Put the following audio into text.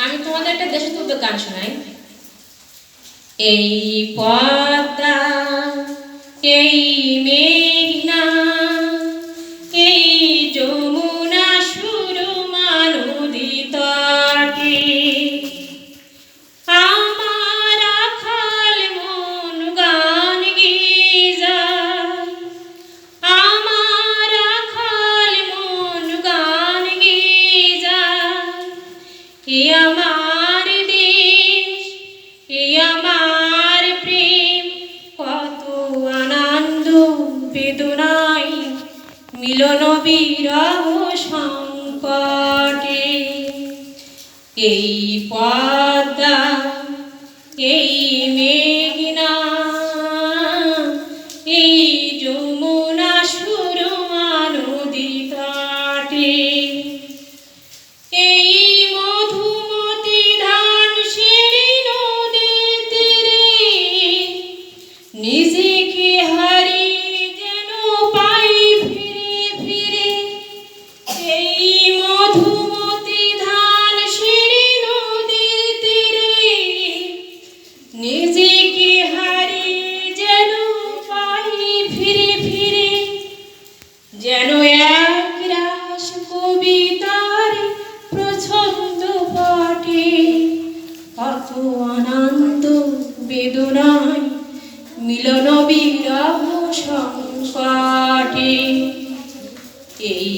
আমি তোমাদের একটা দেশাত্মবোধক গান শোনাই। এই পদ্মা, এই মেঘনা, এই যমুনা সুরমা নদী তটে আমার রাখাল মন গান গেয়ে যায়, আমার রাখাল মন গান গেয়ে যায়। এ আমার দেশ, এ আমার প্রেম, কত আনন্দ বেদনায় মিলন বিরহ সংকটে। এই পদ্মা, এই মেঘনা, এই যমুনা সুরমা নদী তটে এই মধুমতি ধান সিঁড়ি নদীর তীরে নিজেকে হারিয়ে যেন পাই ফিরে ফিরে। এই মধুমতি ধান সিঁড়ি নদীর তীরে নিজেকে হারিয়ে যেন পাই ফিরে ফিরে। যেন এক রাস কবিতার প্রছন্দ পাঠে কত আনন্দ বেদনায় মিলন বিরহ সংকটে। এই